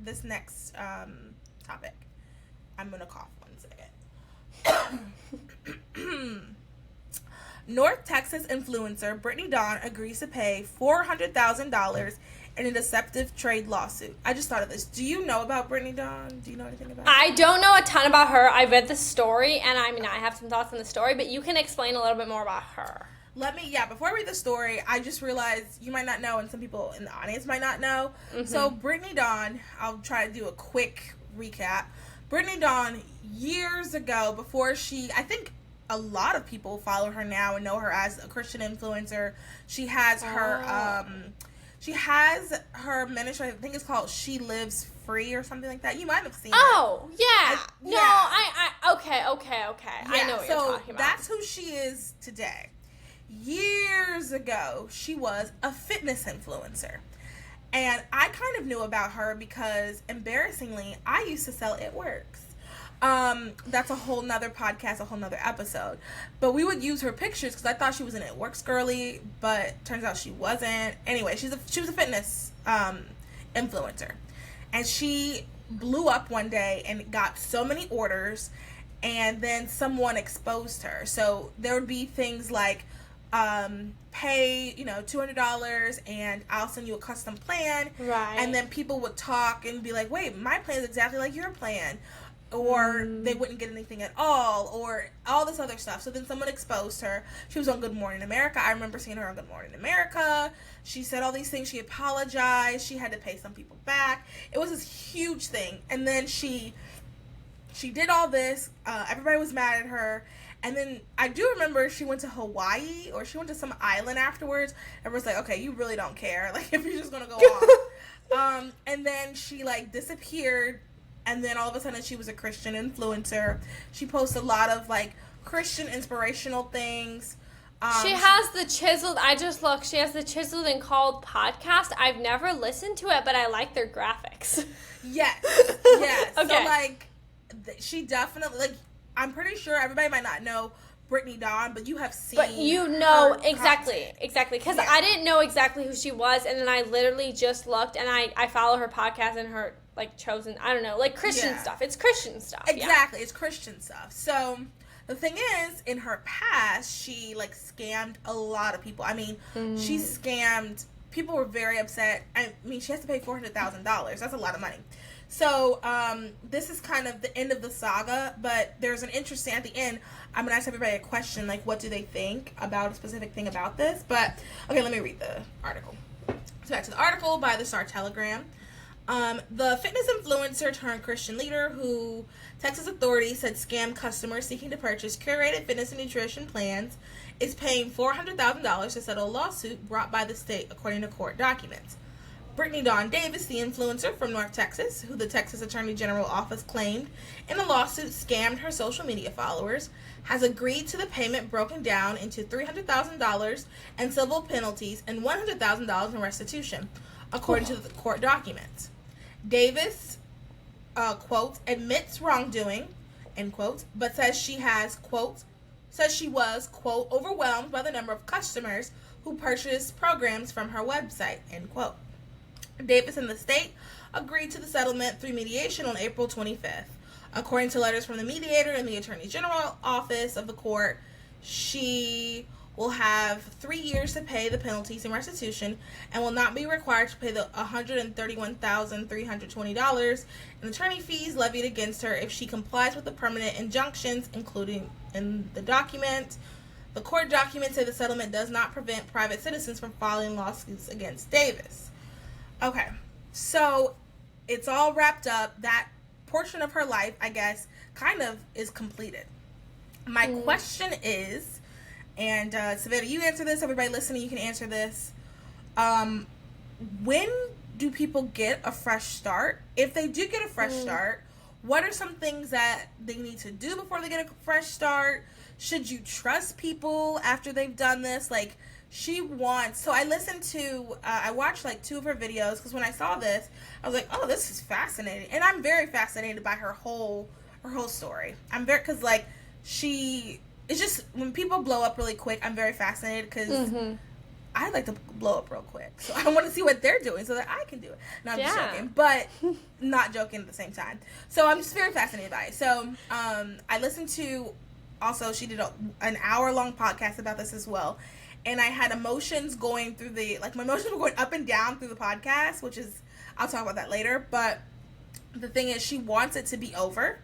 this next topic. I'm gonna cough 1 second. North Texas influencer Brittany Dawn agrees to pay $400,000 in a deceptive trade lawsuit. I just thought of this. Do you know about Brittany Dawn? Do you know anything about her? I don't know a ton about her. I read the story, and I mean, I have some thoughts on the story, but you can explain a little bit more about her. Before I read the story, I just realized you might not know, and some people in the audience might not know. Mm-hmm. So, Brittany Dawn, I'll try to do a quick recap. Brittany Dawn, years ago, before I think a lot of people follow her now and know her as a Christian influencer. She has her ministry, I think it's called She Lives Free or something like that. You might have seen it. Oh, yeah. Okay. Yeah, I know what you're talking about. That's who she is today. Years ago, she was a fitness influencer. And I kind of knew about her because, embarrassingly, I used to sell It Works. That's a whole nother podcast, a whole nother episode. But we would use her pictures because I thought she was an It Works girly, but turns out she wasn't. Anyway, she was a fitness influencer. And she blew up one day and got so many orders, and then someone exposed her. So there would be things like, pay, $200 and I'll send you a custom plan. Right. And then people would talk and be like, wait, my plan is exactly like your plan. Or they wouldn't get anything at all, or all this other stuff. So then someone exposed her. She was on Good Morning America. I remember seeing her on Good Morning America. She said all these things. She apologized. She had to pay some people back. It was this huge thing. And then she did all this. Everybody was mad at her. And then I do remember she went to Hawaii, or she went to some island afterwards. Everyone's like, okay, you really don't care. Like, if you're just going to go off. And then she, disappeared. And then all of a sudden she was a Christian influencer. She posts a lot of, Christian inspirational things. She has the Chiseled, I just looked, she has the Chiseled and Called podcast. I've never listened to it, but I like their graphics. Yes. Okay. So, she definitely, I'm pretty sure everybody might not know Brittany Dawn, but you have seen. But you know exactly. Because I didn't know exactly who she was, and then I literally just looked, and I follow her podcast and her, chosen, I don't know, Christian stuff. It's Christian stuff. Exactly. Yeah. It's Christian stuff. So, the thing is, in her past, she, scammed a lot of people. I mean, she scammed, people were very upset. I mean, she has to pay $400,000. That's a lot of money. So, this is kind of the end of the saga, but there's an interesting, at the end, I'm going to ask everybody a question, what do they think about a specific thing about this? But, okay, let me read the article. So, back to the article by the Star-Telegram. The fitness influencer turned Christian leader who Texas authorities said scammed customers seeking to purchase curated fitness and nutrition plans is paying $400,000 to settle a lawsuit brought by the state, according to court documents. Brittany Dawn Davis, the influencer from North Texas, who the Texas Attorney General Office claimed in a lawsuit scammed her social media followers, has agreed to the payment broken down into $300,000 in civil penalties and $100,000 in restitution, according to the court documents. Davis, quote, admits wrongdoing, end quote, but says she was, quote, overwhelmed by the number of customers who purchased programs from her website, end quote. Davis and the state agreed to the settlement through mediation on April 25th. According to letters from the mediator and the Attorney General Office of the court, she will have 3 years to pay the penalties and restitution and will not be required to pay the $131,320 in attorney fees levied against her if she complies with the permanent injunctions, including in the document. The court documents say the settlement does not prevent private citizens from filing lawsuits against Davis. Okay, so it's all wrapped up. That portion of her life, I guess, kind of is completed. My question is, and Savannah, you answer this. Everybody listening, you can answer this. When do people get a fresh start? If they do get a fresh start, what are some things that they need to do before they get a fresh start? Should you trust people after they've done this? So I listened to, I watched 2 of her videos, because when I saw this, I was like, oh, this is fascinating. And I'm very fascinated by her whole story. Because it's just, when people blow up really quick, I'm very fascinated, because I like to blow up real quick. So I want to see what they're doing so that I can do it. No, I'm just joking, but not joking at the same time. So I'm just very fascinated by it. So I listened to, also she did an hour-long podcast about this as well. And I had emotions going through my emotions were going up and down through the podcast, which is, I'll talk about that later. But the thing is, she wants it to be over.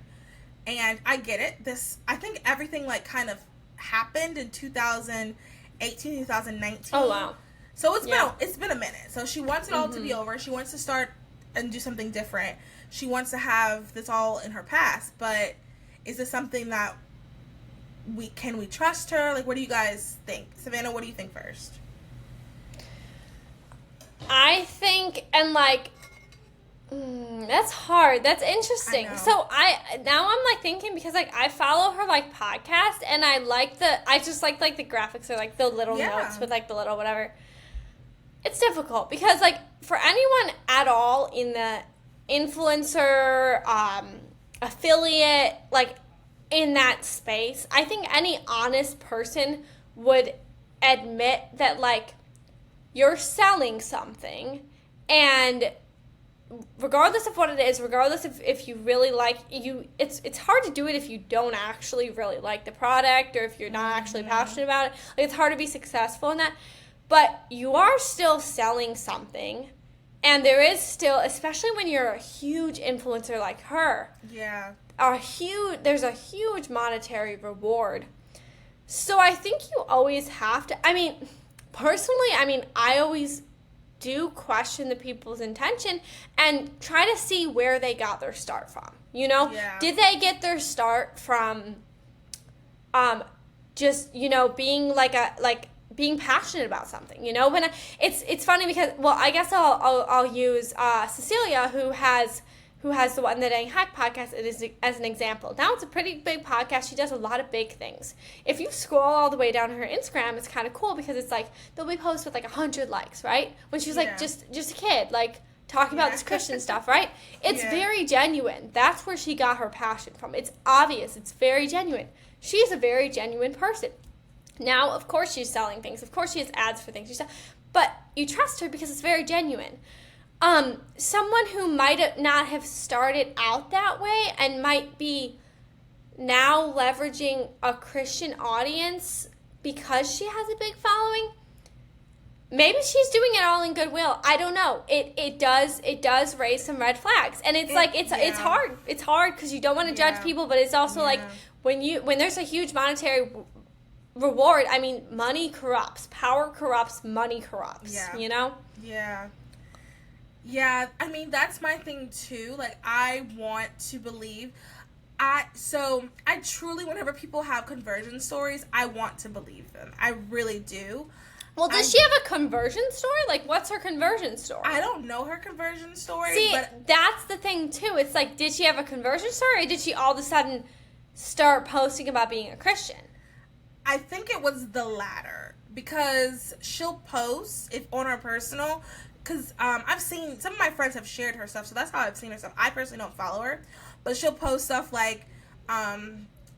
And I get it. I think everything kind of happened in 2018, 2019. Oh, wow. So it's been a minute. So she wants it all to be over. She wants to start and do something different. She wants to have this all in her past. But is this something that can we trust her? Like, what do you guys think? Savannah, what do you think first? I think, and that's hard. That's interesting. So now I'm thinking, because I follow her podcast, and I just like the graphics or the little notes with the little whatever. It's difficult because for anyone at all in the influencer, affiliate, in that space, I think any honest person would admit that you're selling something, and regardless of what it is, regardless if you really it's hard to do it if you don't actually really like the product, or if you're not actually passionate about it. It's hard to be successful in that, but you are still selling something, and there is still, especially when you're a huge influencer like her, there's a huge monetary reward. So I think you always have to, personally, I always do question the people's intention and try to see where they got their start from. Did they get their start from just being being passionate about something? When it's funny because, well, I guess I'll use Cecilia, who has the What in the Dang Heck podcast as an example. Now it's a pretty big podcast. She does a lot of big things. If you scroll all the way down to her Instagram, it's kind of cool because it's there'll be posts with 100 likes, right? When she was just a kid, talking about this Christian stuff, right? It's very genuine. That's where she got her passion from. It's obvious. It's very genuine. She's a very genuine person. Now, of course, she's selling things. Of course, she has ads for things. But you trust her because it's very genuine. Someone who might not have started out that way and might be now leveraging a Christian audience because she has a big following, maybe she's doing it all in goodwill. I don't know. It does raise some red flags, and it's it's hard. It's hard because you don't want to judge people, but it's also when there's a huge monetary reward. Money corrupts. Power corrupts. Money corrupts. Yeah. Yeah, that's my thing too. I want to believe. I truly, whenever people have conversion stories, I want to believe them. I really do. Well, does she have a conversion story? What's her conversion story? I don't know her conversion story. See, that's the thing too. It's did she have a conversion story, or did she all of a sudden start posting about being a Christian? I think it was the latter, because she'll post on her personal. Because I've seen, some of my friends have shared her stuff, so that's how I've seen her stuff. I personally don't follow her, but she'll post stuff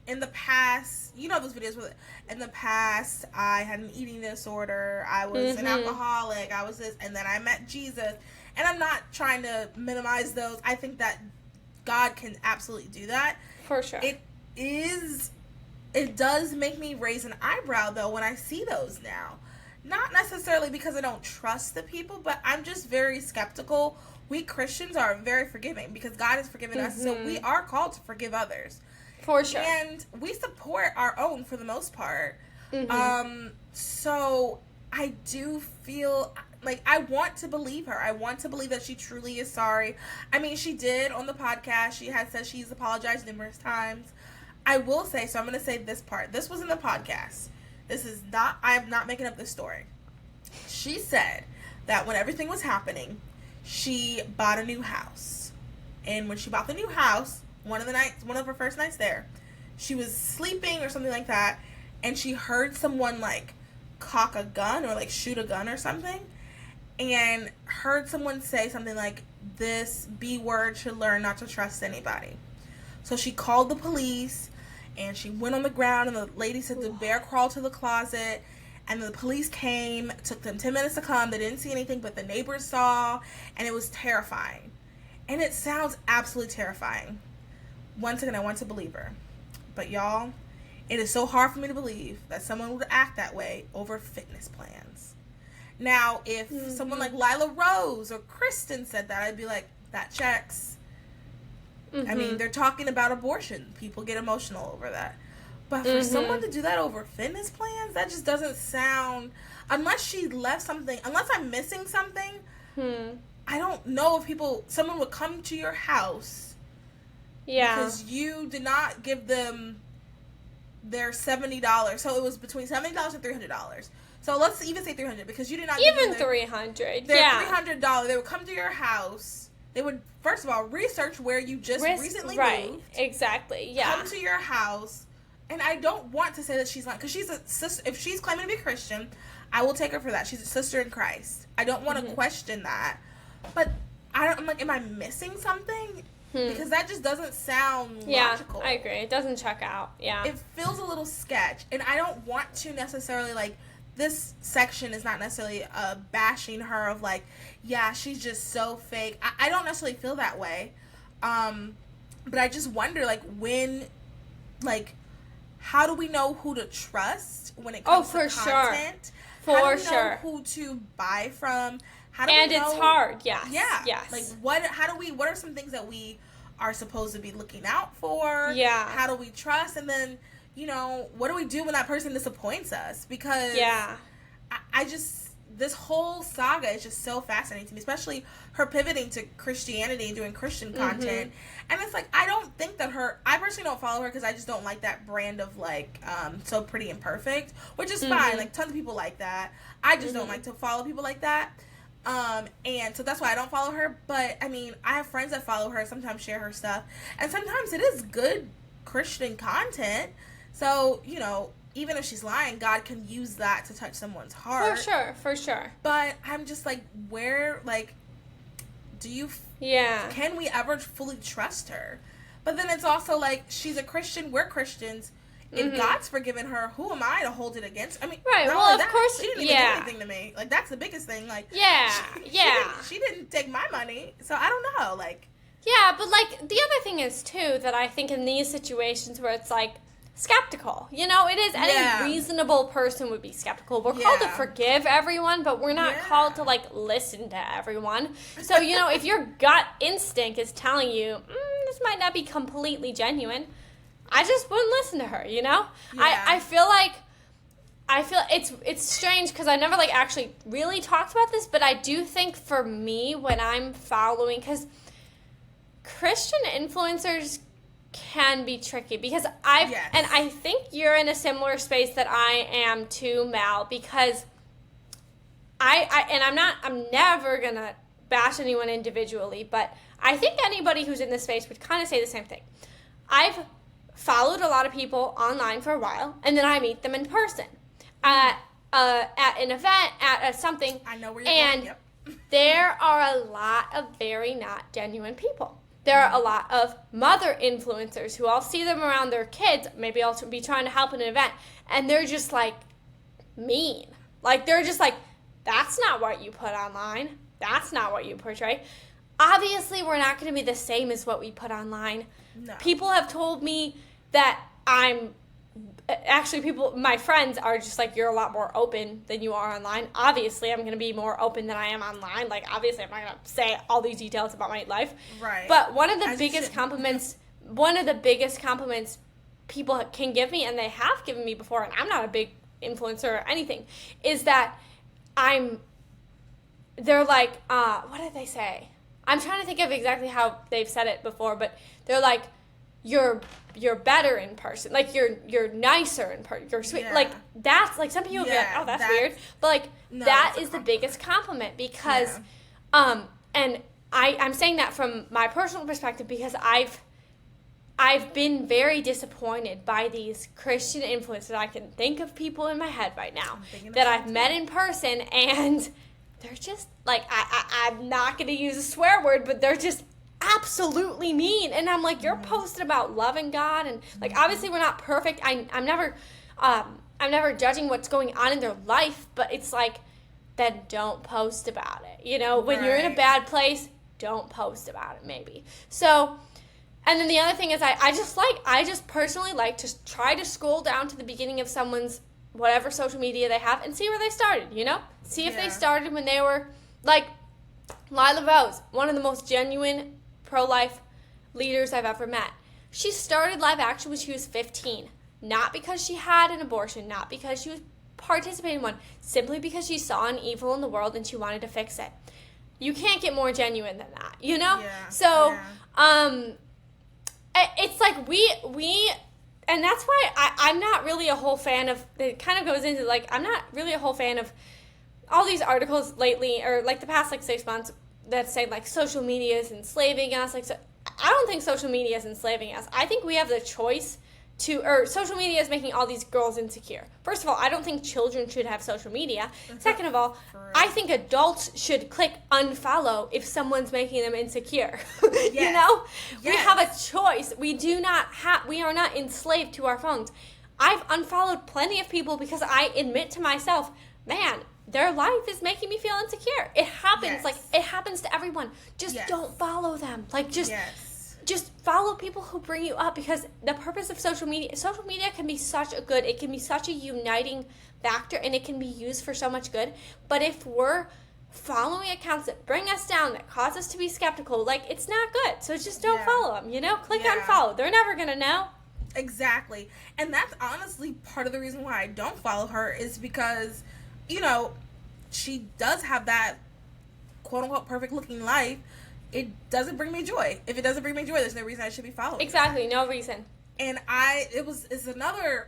in the past, those videos with, in the past, I had an eating disorder, I was an alcoholic, I was this, and then I met Jesus. And I'm not trying to minimize those. I think that God can absolutely do that. For sure. It does make me raise an eyebrow, though, when I see those now. Not necessarily because I don't trust the people, but I'm just very skeptical. We Christians are very forgiving because God has forgiven us, so we are called to forgive others. For sure. And we support our own for the most part. So I do feel I want to believe her. I want to believe that she truly is sorry. She did on the podcast. She had said she's apologized numerous times. I will say, so I'm going to say this part. This was in the podcast. I am not making up this story. She said that when everything was happening, she bought a new house. And when she bought the new house, one of her first nights there, she was sleeping or something like that, and she heard someone cock a gun or shoot a gun or something, and heard someone say something this B word should learn not to trust anybody. So she called the police. And she went on the ground, and the lady said to bear crawl to the closet. And the police came. It took them 10 minutes to come. They didn't see anything, but the neighbors saw. And it was terrifying. And it sounds absolutely terrifying. Once again, I want to believe her. But y'all, it is so hard for me to believe that someone would act that way over fitness plans. Now, if someone like Lila Rose or Kristen said that, I'd be like, that checks. I mean, they're talking about abortion. People get emotional over that. But for someone to do that over fitness plans, that just doesn't sound... Unless she left something... Unless I'm missing something, I don't know if someone would come to your house because you did not give them their $70. So it was between $70 and $300. So let's even say $300 because you did not even give them $300. Their $300. They would come to your house. They would, first of all, research where you just recently moved. Exactly, yeah. Come to your house. And I don't want to say that she's not, because she's a sister. If she's claiming to be Christian, I will take her for that. She's a sister in Christ. I don't want to question that. But I'm like, am I missing something? Because that just doesn't sound logical. I agree. It doesn't check out. Yeah. It feels a little sketch. And I don't want to necessarily, like, this section is not necessarily bashing her of, like, yeah, she's just so fake. I don't necessarily feel that way. But I just wonder, like, how do we know who to trust when it comes to content? How do we know who to buy from? How do we know? It's hard, yes. Yeah. Yes. Like, what are some things that we are supposed to be looking out for? Yeah. How do we trust? And then, what do we do when that person disappoints us? Because I just... This whole saga is just so fascinating to me, especially her pivoting to Christianity and doing Christian content. And it's like, I don't think that I personally don't follow her because I just don't like that brand of, like, so pretty and perfect, which is fine. Like, tons of people like that. I just don't like to follow people like that. And so that's why I don't follow her. But, I mean, I have friends that follow her, sometimes share her stuff. And sometimes it is good Christian content. So, even if she's lying, God can use that to touch someone's heart. For sure. But I'm just like, can we ever fully trust her? But then it's also like, she's a Christian, we're Christians. If God's forgiven her, who am I to hold it against? I mean, right, well, of course, she didn't even do anything to me. Like, that's the biggest thing. Like, she didn't take my money, so I don't know, like. Yeah, but, like, the other thing is, too, that I think in these situations where it's, like, skeptical. It is any reasonable person would be skeptical. We're called to forgive everyone, but we're not called to, like, listen to everyone. So, if your gut instinct is telling you, this might not be completely genuine, I just wouldn't listen to her, Yeah. I feel it's strange because I never, like, actually really talked about this, but I do think for me when I'm following, because Christian influencers can be tricky because and I think you're in a similar space that I am too, Mal, because I'm never gonna bash anyone individually, but I think anybody who's in this space would kind of say the same thing. I've followed a lot of people online for a while, and then I meet them in person at an event, at something. I know where you're going. Yep. There are a lot of very not genuine people. There are a lot of mother influencers who I'll see them around their kids. Maybe I'll be trying to help in an event. And they're just, like, mean. Like, they're just like, that's not what you put online. That's not what you portray. Obviously, we're not going to be the same as what we put online. No. People have told me that my friends are just like, you're a lot more open than you are online. Obviously, I'm going to be more open than I am online. Like, obviously, I'm not going to say all these details about my life. Right. But one of the biggest compliments people can give me, and they have given me before, and I'm not a big influencer or anything, is that they're like, what did they say? I'm trying to think of exactly how they've said it before, but they're like, you're better in person. Like, you're nicer in person. You're sweet. Yeah. Like, that's, like, some people will be like, oh, that's weird. But, like, no, that is the biggest compliment because, and I'm saying that from my personal perspective because I've been very disappointed by these Christian influencers. I can think of people in my head right now that I've met in person, and they're just, like, I'm not going to use a swear word, but they're just absolutely mean. And I'm like, you're posting about loving God, and, like, obviously we're not perfect. I'm never I'm never judging what's going on in their life, but it's like, then don't post about it. You know, when you're in a bad place, don't post about it, maybe. So, and then the other thing is I just personally like to try to scroll down to the beginning of someone's whatever social media they have and see where they started, you know? See if they started when they were, like, Lila Rose, one of the most genuine pro-life leaders I've ever met. She started live action when she was 15. Not because she had an abortion, not because she was participating in one, simply because she saw an evil in the world and she wanted to fix it. You can't get more genuine than that, you know? Yeah. So, it's like we and that's why I'm not really a whole fan of, it kind of goes into, like, I'm not really a whole fan of all these articles lately, or, like, the past, like, 6 months that say, like, social media is enslaving us. Like, so, I don't think social media is enslaving us. I think we have the choice or social media is making all these girls insecure. First of all, I don't think children should have social media. Second of all, I think adults should click unfollow if someone's making them insecure. Yes. You know? Yes. We have a choice. We are not enslaved to our phones. I've unfollowed plenty of people because I admit to myself, man, their life is making me feel insecure. It happens. Yes. Like, it happens to everyone. Just don't follow them. Like, just follow people who bring you up, because the purpose of social media can be it can be such a uniting factor, and it can be used for so much good. But if we're following accounts that bring us down, that cause us to be skeptical, like, it's not good. So just don't follow them, you know? Click unfollow. They're never going to know. Exactly. And that's honestly part of the reason why I don't follow her, is because, you know, she does have that quote-unquote perfect-looking life. It doesn't bring me joy. If it doesn't bring me joy, there's no reason I should be following. Exactly, no reason. And it's another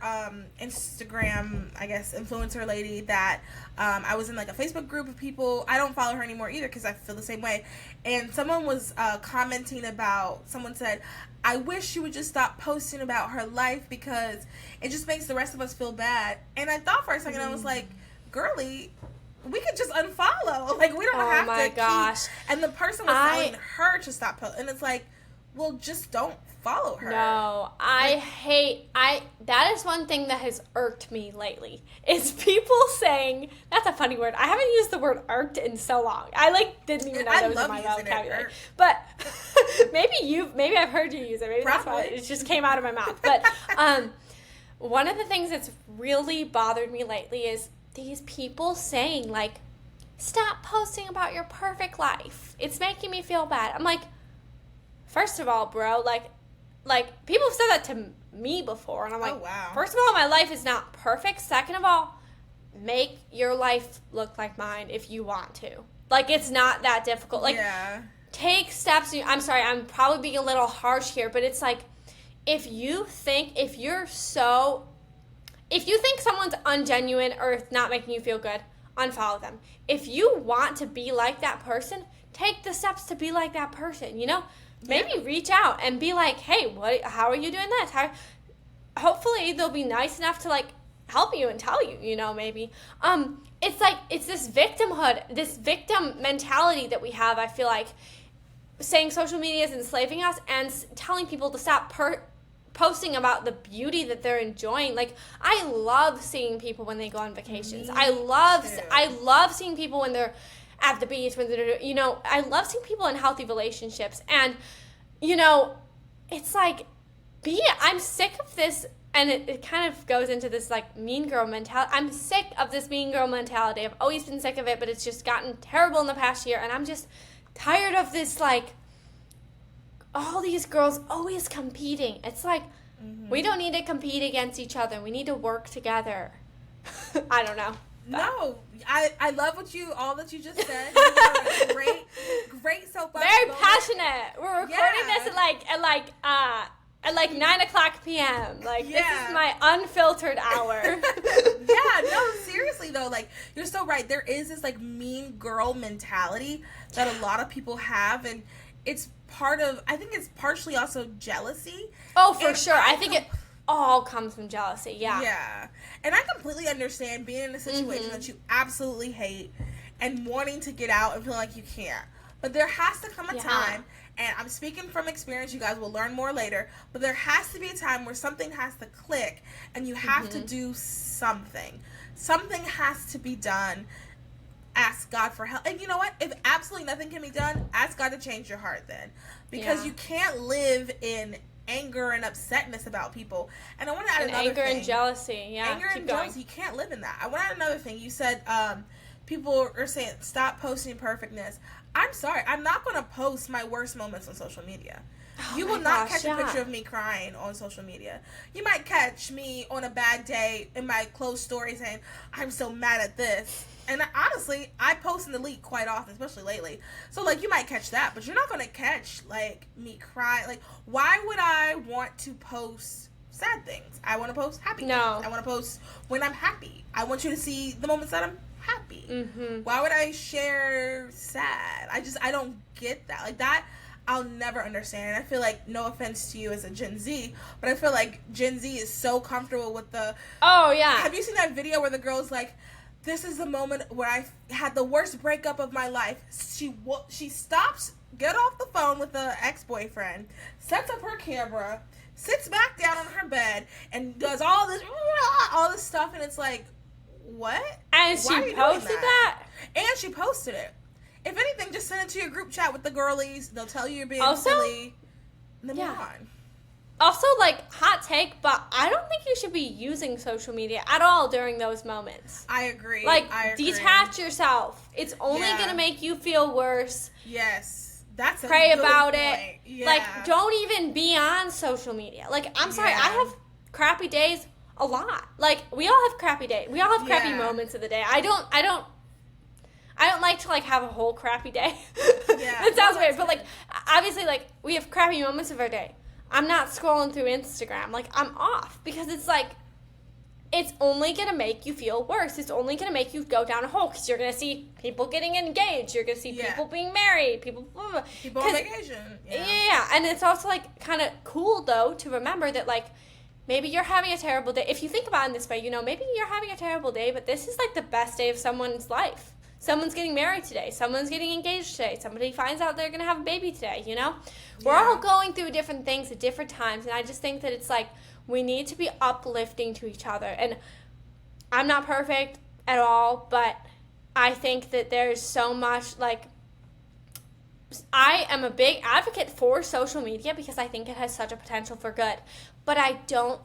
Instagram, I guess, influencer lady that I was in, like, a Facebook group of people. I don't follow her anymore either because I feel the same way. And someone was commenting about, someone said, I wish she would just stop posting about her life because it just makes the rest of us feel bad. And I thought for a second, I was like, girly, we could just unfollow. Like, we don't have to keep. And the person was telling her to stop posting. And it's like, well, just don't follow her. No, that is one thing that has irked me lately, is people saying, that's a funny word. I haven't used the word irked in so long. I, like, didn't even know that was in my vocabulary. But maybe I've heard you use it. Maybe that's why it just came out of my mouth. But one of the things that's really bothered me lately is these people saying, like, stop posting about your perfect life. It's making me feel bad. I'm like, first of all, bro, like people have said that to me before, and I'm like, first of all, my life is not perfect. Second of all, make your life look like mine if you want to. Like, it's not that difficult. Like, take steps. I'm sorry, I'm probably being a little harsh here, but it's like, if you think someone's ungenuine or it's not making you feel good, unfollow them. If you want to be like that person, take the steps to be like that person, you know? Maybe reach out and be like, hey, how are you doing this? Hopefully they'll be nice enough to, like, help you and tell you, you know, maybe. It's like, it's this victimhood, this victim mentality that we have, I feel like, saying social media is enslaving us and telling people to stop posting about the beauty that they're enjoying. Like, I love seeing people when they go on vacations. I love seeing people when they're at the beach, when they're, you know, I love seeing people in healthy relationships. And, you know, it's like, I'm sick of this, and it kind of goes into this, like, mean girl mentality. I'm sick of this mean girl mentality. I've always been sick of it, but it's just gotten terrible in the past year, and I'm just tired of this, like, all these girls always competing. It's like, we don't need to compete against each other. We need to work together. I don't know. No, I love all that you just said. You have a great soapbox. Very passionate. We're recording this at like 9:00 p.m. Like, this is my unfiltered hour. No, seriously though, like, you're so right. There is this, like, mean girl mentality that a lot of people have, and it's I think it's partially also jealousy. Oh, for sure. I think it all comes from jealousy, Yeah. And I completely understand being in a situation that you absolutely hate and wanting to get out and feeling like you can't. But there has to come a time, and I'm speaking from experience, you guys will learn more later, but there has to be a time where something has to click, and you have to do something. Something has to be done. Ask God for help. And you know what? If absolutely nothing can be done, ask God to change your heart then. Because you can't live in anger and upsetness about people. And I want to add another anger thing. And jealousy. Yeah. Anger and jealousy. You can't live in that. I want to add another thing. You said people are saying stop posting perfectness. I'm sorry. I'm not going to post my worst moments on social media. You will not catch a picture of me crying on social media. You might catch me on a bad day in my closed story saying, I'm so mad at this. And honestly, I post and delete quite often, especially lately. So, like, you might catch that, but you're not going to catch, like, me crying. Like, why would I want to post sad things? I want to post happy things. I want to post when I'm happy. I want you to see the moments that I'm happy. Why would I share sad? I don't get that. Like, that, I'll never understand. And I feel like, no offense to you as a Gen Z, but I feel like Gen Z is so comfortable with the... Oh, yeah. Have you seen that video where the girl's like... This is the moment where I had the worst breakup of my life. She stops, get off the phone with the ex-boyfriend, sets up her camera, sits back down on her bed, and does all this stuff, and it's like, what? And she posted that? And she posted it. If anything, just send it to your group chat with the girlies. They'll tell you you're being silly. Then move on. Also, like, hot take, but I don't think you should be using social media at all during those moments. I agree. Like, detach yourself. It's only going to make you feel worse. Yes. That's a Pray good about point. it. Yeah. Like, don't even be on social media. Like, I'm sorry, I have crappy days a lot. Like, we all have crappy days. We all have crappy moments of the day. I don't like to, like, have a whole crappy day. It sounds weird, but, like, obviously, like, we have crappy moments of our day. I'm not scrolling through Instagram. Like, I'm off because it's like, it's only going to make you feel worse. It's only going to make you go down a hole because you're going to see people getting engaged. You're going to see people being married. People on vacation. Yeah. And it's also, like, kind of cool, though, to remember that, like, maybe you're having a terrible day. If you think about it in this way, you know, maybe you're having a terrible day, but this is, like, the best day of someone's life. Someone's getting married today. Someone's getting engaged today. Somebody finds out they're going to have a baby today, you know? We're all going through different things at different times, and I just think that it's like we need to be uplifting to each other. And I'm not perfect at all, but I think that there's so much, like, I am a big advocate for social media because I think it has such a potential for good. But I do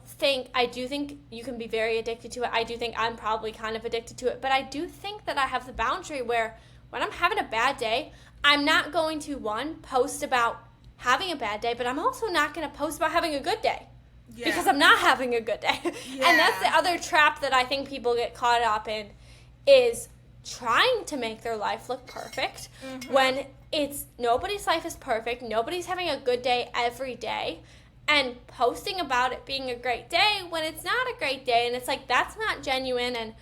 think you can be very addicted to it. I do think I'm probably kind of addicted to it. But I do think that I have the boundary where when I'm having a bad day, I'm not going to, post about having a bad day, but I'm also not going to post about having a good day. Yeah. Because I'm not having a good day. Yeah. And that's the other trap that I think people get caught up in is trying to make their life look perfect when nobody's life is perfect. Nobody's having a good day every day. And posting about it being a great day when it's not a great day. And it's like, that's not genuine. And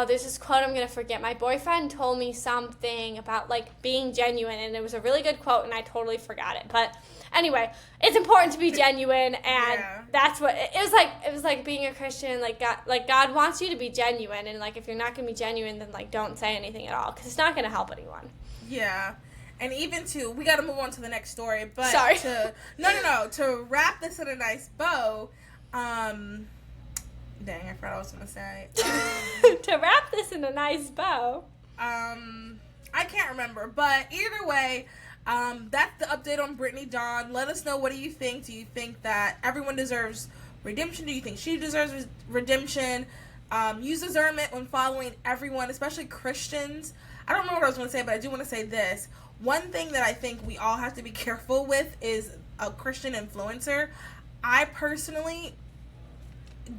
there's this quote I'm going to forget. My boyfriend told me something about, like, being genuine. And it was a really good quote, and I totally forgot it. But anyway, it's important to be genuine. And that's what it was like. It was like being a Christian. Like God wants you to be genuine. And, like, if you're not going to be genuine, then, like, don't say anything at all. Because it's not going to help anyone. Yeah. And even we got to move on to the next story, but sorry. To wrap this in a nice bow, dang, I forgot what I was going to say. To wrap this in a nice bow. I can't remember, but either way, that's the update on Brittany Dawn. Let us know, what do you think? Do you think that everyone deserves redemption? Do you think she deserves redemption? Use discernment when following everyone, especially Christians. I don't know what I was going to say, but I do want to say this. One thing that I think we all have to be careful with is a Christian influencer. I personally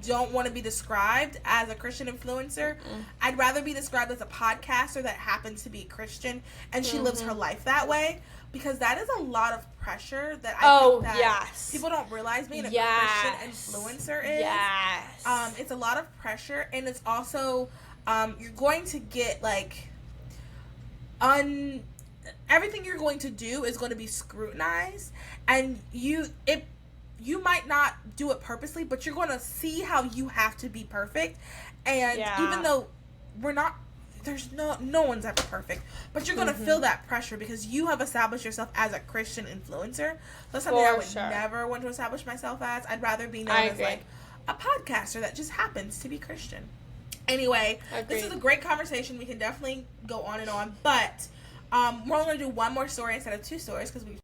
don't want to be described as a Christian influencer. I'd rather be described as a podcaster that happens to be Christian and she lives her life that way, because that is a lot of pressure that I think that people don't realize being a Christian influencer is. Yes. It's a lot of pressure, and it's also you're going to get like everything you're going to do is going to be scrutinized, and you might not do it purposely, but you're going to see how you have to be perfect. And even though there's no one's ever perfect, but you're gonna feel that pressure because you have established yourself as a Christian influencer. That's something I would never want to establish myself as. I'd rather be known as like a podcaster that just happens to be Christian. Anyway, this is a great conversation. We can definitely go on and on, but we're only gonna do one more story instead of 2 stories because we